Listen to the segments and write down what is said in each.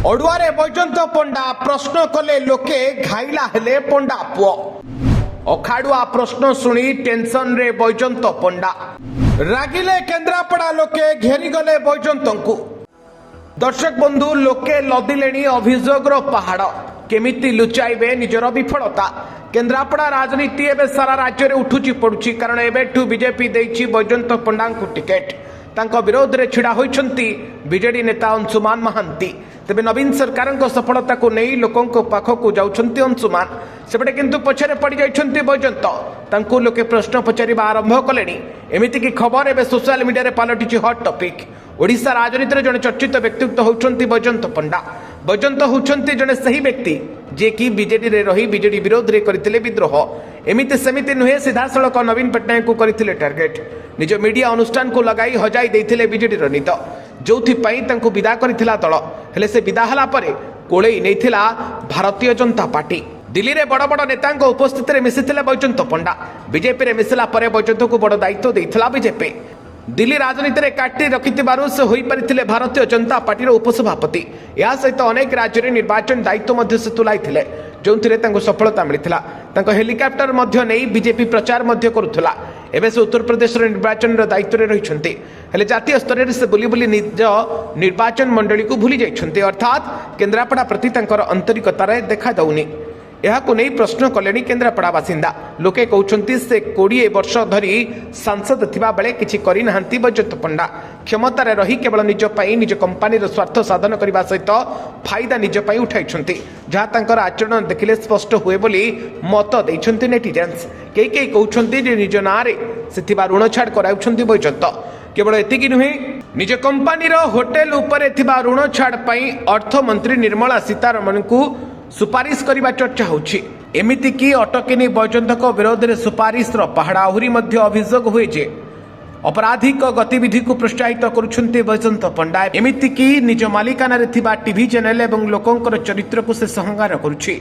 अड़ुआरे बैजंत पंडा प्रश्न कले लोके घाइला हेले पंडा पुओ अखाड़ुआ प्रश्न शुणी टेंशन रे बैजंत पंडा रागिले केन्द्रापड़ा लोके घेरीगले बैजंत को। दर्शक बंधु लोके लदिले अभियोगर पहाड़ केमिति लुचाइबे निजर विफलता। केन्द्रापड़ा राजनीति एवं सारा राज्य में उठुची पड़ुची कारण एबेठू बीजेपी देइछि बैजंत पंडा को टिकेट। तांको विरोध रे छिड़ा होइछंती बीजेडी नेता अंशुमान महांती। तेबे नवीन सरकार सफलता को नहीं लोकों पाखक जाउछंती अंशुमान सेपटे किंतु पछरे पड़ जाइछंती बैजंत। तांको लोके प्रश्न पचारिबा आरंभ कलेनी। एमिति की खबर एबे सोशल मीडिया रे पालटिछि हॉट टॉपिक। ओडिशा राजनीति रे जने चर्चित व्यक्तित्व होउछंती बैजंत पंडा। बैजंत होउछंती जने सही व्यक्ति जे कि बीजेडी रे रही बीजेडी विरोध रे करथिले विद्रोह। एमिति सेमिति नुहे सीधासळख नवीन पटनायक को करथिले टार्गेट। निज मीडिया अनुष्ठान को लगाई हजाई देथिले बीजेडी रो नीत जोथि पई तांको विदा करथिला दल। हेले से विदा हला परे कोळेई नेथिला भारतीय जनता पार्टी। दिल्ली रे बड़ बड़ नेता उपस्थित रे मिसिथिले बैजंत पंडा। बीजेपी रे मिसिला परे बैजंत को बड़ दायित्व देथिला बीजेपी। दिल्ली राजनीति में काटी रखिथिबारु से होई परिथिले भारतीय जनता पार्टी रो उपसभापति। या सहित अनेक राज्य रे निर्वाचन दायित्व मध्य से तुलाइथिले जोंथिरे तांको सफलता मिलिथिला। तांको हेलिकॉप्टर मध्य नै बीजेपी प्रचार मध्य करुथुला। एबे से उत्तर प्रदेश रे निर्वाचन रो दायित्व रे रहिछंती। हेले जातीय स्तर रे से बुली बुली निज निर्वाचन मंडली को भूली जाइछंती। अर्थात केन्द्रापड़ा प्रति तांकर आंतरिकता रे देखा दउनी। यहाकु नहीं प्रश्न कले केन्द्रापड़ा बासिंदा। लोके कहउछंती से 20 वर्ष धरी सांसद थिबा बेले किछि करि नहांती बैजंत पंडा। क्षमता रे रही केवल निज पई निज कंपनी रो स्वार्थ साधन करबा सहित फायदा निज पई उठाइछंती जहा तांकर आचरण देखिले स्पष्ट हुए बोली मत दैछंती नेटिजन्स। केई केई कहउछंती जे निज नारे सेथिबा ऋण छाड़ कराउछंती बैजंत। केवल एतिकी नुहे निज कंपनी रो होटेल उपरे थिबा ऋण छाड़ पई अर्थ मंत्री निर्मला सीतारमण को सुपारिश करने चर्चा होछि। एमिति की अटकिनी बैजंत विरोध में सुपारिश पहाड़ आहरी मध्य अभियोग हुए जे अपराधिक गतिविधि को प्रोत्साहित करुछंती बैजंत पंडा। एमिति की निज मालिकाना रे थिबा टीवी चैनल एवं लोकंकर चरित्र को से संहार करुछि।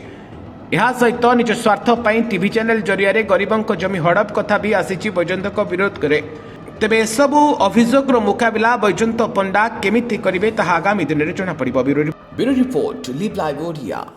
यह सहित निज स्वार्थ पई टीवी चैनल जरिया रे गरीबंक जमी हड़प कथा भी आसीछि बैजंत विरोध करे। तेबे सबु अभियोग मुकाबिला बैजंत पंडा केमिति करिवे ताहा आगामी दिन रे जଣା पड़िबो। Bureau report live live Odia.